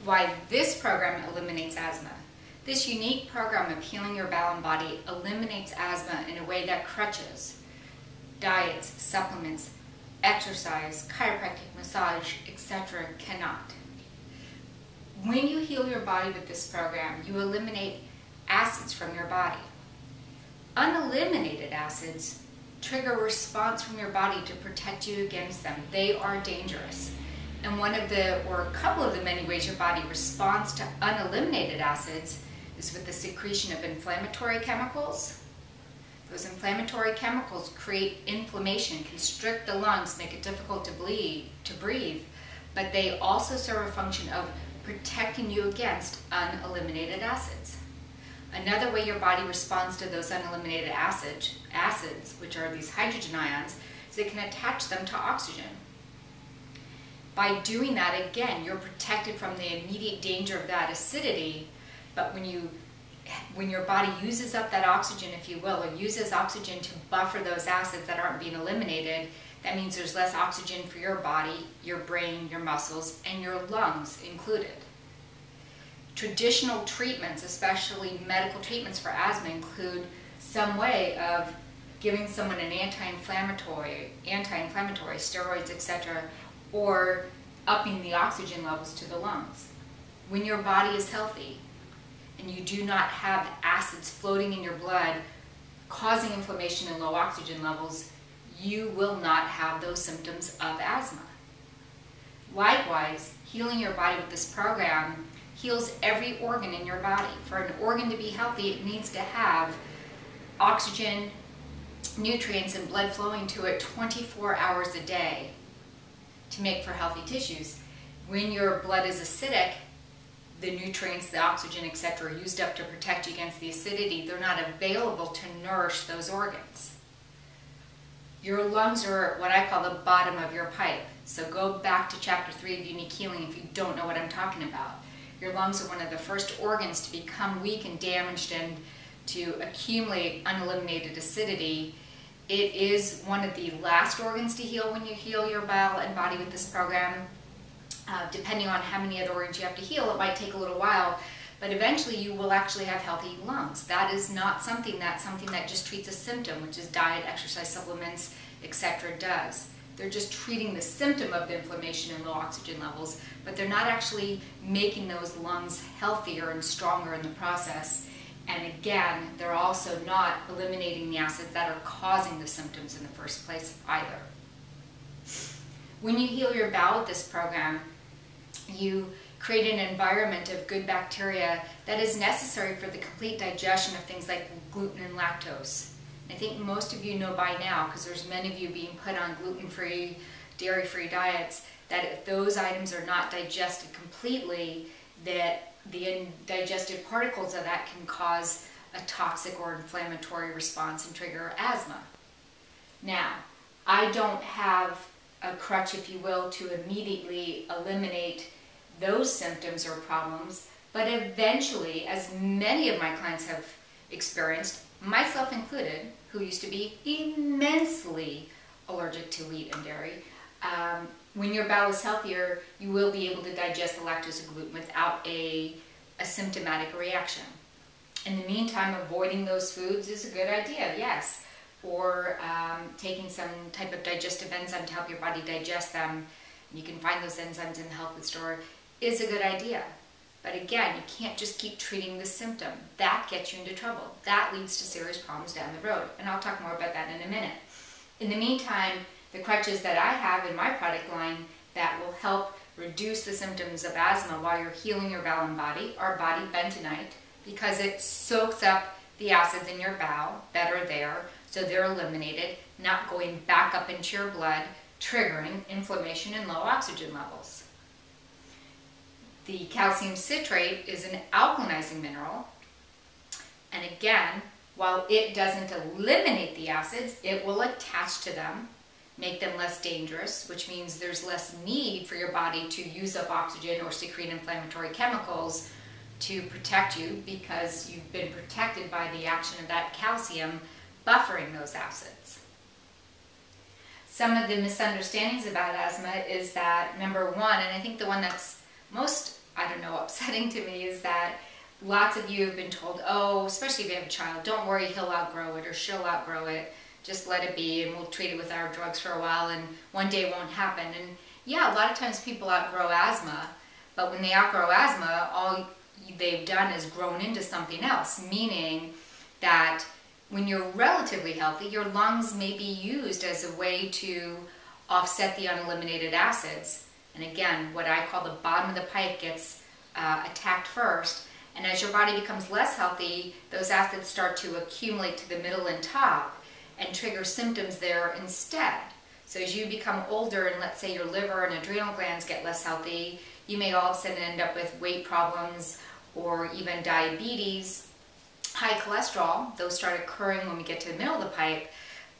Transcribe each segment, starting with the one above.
why this program eliminates asthma. This unique program of healing your bowel and body eliminates asthma in a way that crutches, diets, supplements, exercise, chiropractic, massage, etc. cannot. When you heal your body with this program, you eliminate acids from your body. Uneliminated acids trigger a response from your body to protect you against them. They are dangerous. And one of the, or a couple of the many ways your body responds to uneliminated acids is with the secretion of inflammatory chemicals. Those inflammatory chemicals create inflammation, constrict the lungs, make it difficult to breathe, but they also serve a function of protecting you against uneliminated acids. Another way your body responds to those uneliminated acids, which are these hydrogen ions, is it can attach them to oxygen. By doing that, again, you're protected from the immediate danger of that acidity, but when your body uses up that oxygen, if you will, or uses oxygen to buffer those acids that aren't being eliminated, that means there's less oxygen for your body, your brain, your muscles, and your lungs included. Traditional treatments, especially medical treatments for asthma, include some way of giving someone an anti-inflammatory, steroids, etc., or upping the oxygen levels to the lungs. When your body is healthy and you do not have acids floating in your blood causing inflammation and low oxygen levels, you will not have those symptoms of asthma. Likewise, healing your body with this program heals every organ in your body. For an organ to be healthy, it needs to have oxygen, nutrients, and blood flowing to it 24 hours a day to make for healthy tissues. When your blood is acidic, the nutrients, the oxygen, etc. are used up to protect you against the acidity. They're not available to nourish those organs. Your lungs are what I call the bottom of your pipe. So go back to chapter 3 of Unique Healing if you don't know what I'm talking about. Your lungs are one of the first organs to become weak and damaged and to accumulate uneliminated acidity. It is one of the last organs to heal when you heal your bowel and body with this program. Depending on how many other organs you have to heal, it might take a little while, but eventually you will actually have healthy lungs. That is not something that just treats a symptom, which is diet, exercise, supplements, etc. does. They're just treating the symptom of the inflammation and low oxygen levels, but they're not actually making those lungs healthier and stronger in the process. And again, they're also not eliminating the acids that are causing the symptoms in the first place either. When you heal your bowel with this program, you create an environment of good bacteria that is necessary for the complete digestion of things like gluten and lactose. I think most of you know by now, because there's many of you being put on gluten-free, dairy-free diets, that if those items are not digested completely, that the indigested particles of that can cause a toxic or inflammatory response and trigger asthma. Now, I don't have a crutch, if you will, to immediately eliminate those symptoms or problems, but eventually, as many of my clients have experienced, myself included, who used to be immensely allergic to wheat and dairy, when your bowel is healthier, you will be able to digest the lactose and gluten without a symptomatic reaction. In the meantime, avoiding those foods is a good idea, yes. Or taking some type of digestive enzyme to help your body digest them. You can find those enzymes in the health food store, is a good idea. But again, you can't just keep treating the symptom. That gets you into trouble. That leads to serious problems down the road. And I'll talk more about that in a minute. In the meantime, the crutches that I have in my product line that will help reduce the symptoms of asthma while you're healing your bowel and body are body bentonite, because it soaks up the acids in your bowel that are there, so they're eliminated, not going back up into your blood, triggering inflammation and low oxygen levels. The calcium citrate is an alkalinizing mineral, and again, while it doesn't eliminate the acids, it will attach to them, make them less dangerous, which means there's less need for your body to use up oxygen or secrete inflammatory chemicals to protect you, because you've been protected by the action of that calcium buffering those acids. Some of the misunderstandings about asthma is that, number one, and I think the one that's most I don't know, upsetting to me is that lots of you have been told, oh, especially if you have a child, don't worry, he'll outgrow it or she'll outgrow it. Just let it be and we'll treat it with our drugs for a while and one day it won't happen. And yeah, a lot of times people outgrow asthma, but when they outgrow asthma, all they've done is grown into something else, meaning that when you're relatively healthy, your lungs may be used as a way to offset the uneliminated acids. And again, what I call the bottom of the pipe gets attacked first. And as your body becomes less healthy, those acids start to accumulate to the middle and top and trigger symptoms there instead. So as you become older and let's say your liver and adrenal glands get less healthy, you may all of a sudden end up with weight problems or even diabetes, high cholesterol. Those start occurring when we get to the middle of the pipe,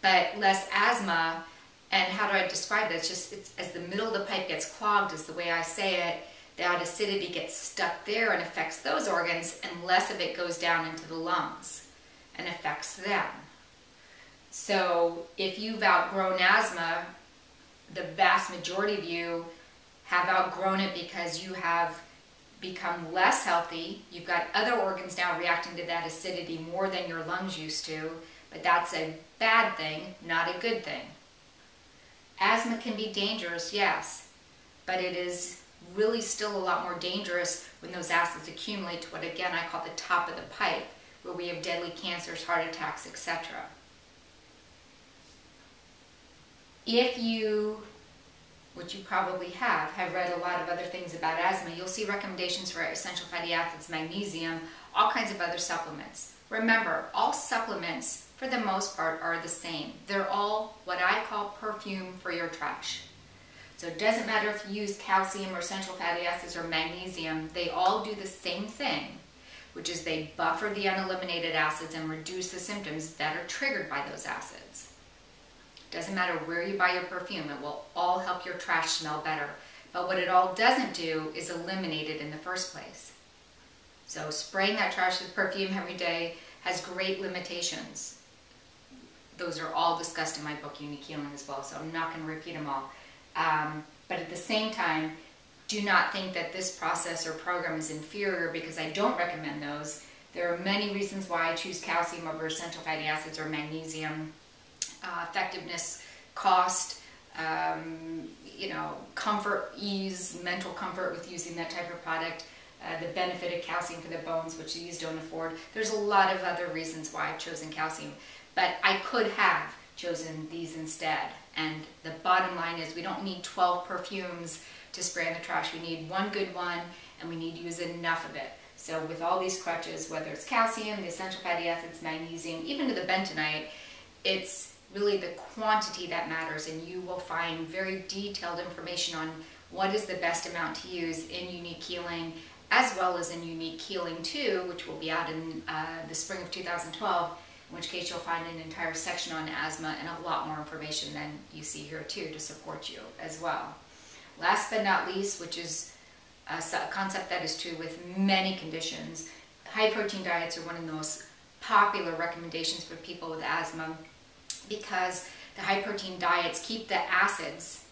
but less asthma. And how do I describe it? It's as the middle of the pipe gets clogged is the way I say it. That acidity gets stuck there and affects those organs, and less of it goes down into the lungs and affects them. So if you've outgrown asthma, the vast majority of you have outgrown it because you have become less healthy. You've got other organs now reacting to that acidity more than your lungs used to, but that's a bad thing, not a good thing. Asthma can be dangerous, yes, but it is really still a lot more dangerous when those acids accumulate to what again I call the top of the pipe, where we have deadly cancers, heart attacks, etc. If you, which you probably have read a lot of other things about asthma, you'll see recommendations for essential fatty acids, magnesium, all kinds of other supplements. Remember, all supplements, for the most part, are the same. They're all what I call perfume for your trash. So it doesn't matter if you use calcium or essential fatty acids or magnesium, they all do the same thing, which is they buffer the uneliminated acids and reduce the symptoms that are triggered by those acids. Doesn't matter where you buy your perfume, it will all help your trash smell better. But what it all doesn't do is eliminate it in the first place. So spraying that trash with perfume every day has great limitations. Those are all discussed in my book, Unique Healing, as well, so I'm not going to repeat them all. But at the same time, do not think that this process or program is inferior because I don't recommend those. There are many reasons why I choose calcium over essential fatty acids or magnesium. Effectiveness, cost, comfort, ease, mental comfort with using that type of product, the benefit of calcium for the bones, which these don't afford. There's a lot of other reasons why I've chosen calcium, but I could have chosen these instead. And the bottom line is we don't need 12 perfumes to spray in the trash. We need one good one, and we need to use enough of it. So with all these crutches, whether it's calcium, the essential fatty acids, magnesium, even to the bentonite, it's really the quantity that matters, and you will find very detailed information on what is the best amount to use in Unique Healing, as well as in Unique Healing 2, which will be out in the spring of 2012, in which case you'll find an entire section on asthma and a lot more information than you see here too to support you as well. Last but not least, which is a concept that is true with many conditions, high protein diets are one of the most popular recommendations for people with asthma because the high protein diets keep the acids.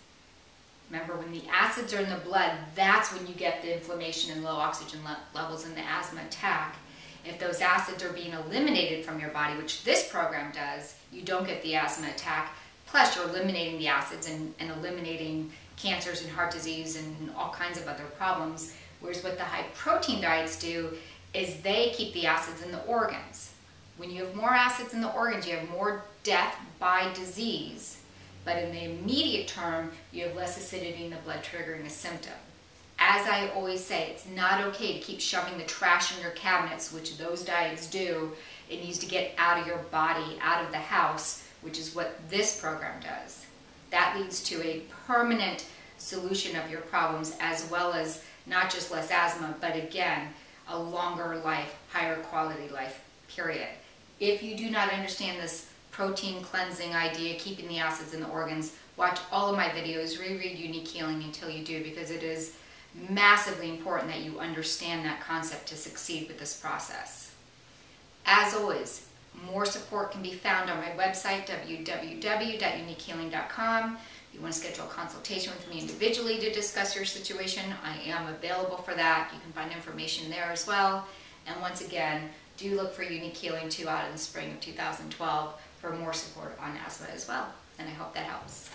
Remember, when the acids are in the blood, that's when you get the inflammation and low oxygen levels in the asthma attack. If those acids are being eliminated from your body, which this program does, you don't get the asthma attack. Plus, you're eliminating the acids and eliminating cancers and heart disease and all kinds of other problems. Whereas what the high protein diets do is they keep the acids in the organs. When you have more acids in the organs, you have more death by disease. But in the immediate term, you have less acidity in the blood triggering a symptom. As I always say, it's not okay to keep shoving the trash in your cabinets, which those diets do. It needs to get out of your body, out of the house, which is what this program does. That leads to a permanent solution of your problems, as well as not just less asthma, but again, a longer life, higher quality life, period. If you do not understand this protein cleansing idea, keeping the acids in the organs, watch all of my videos, reread Unique Healing until you do, because it is massively important that you understand that concept to succeed with this process. As always, more support can be found on my website, www.uniquehealing.com. you want to schedule a consultation with me individually to discuss your situation, I am available for that. You can find information there as well. And once again, do look for Unique Healing 2 out in the spring of 2012 for more support on asthma as well. And I hope that helps.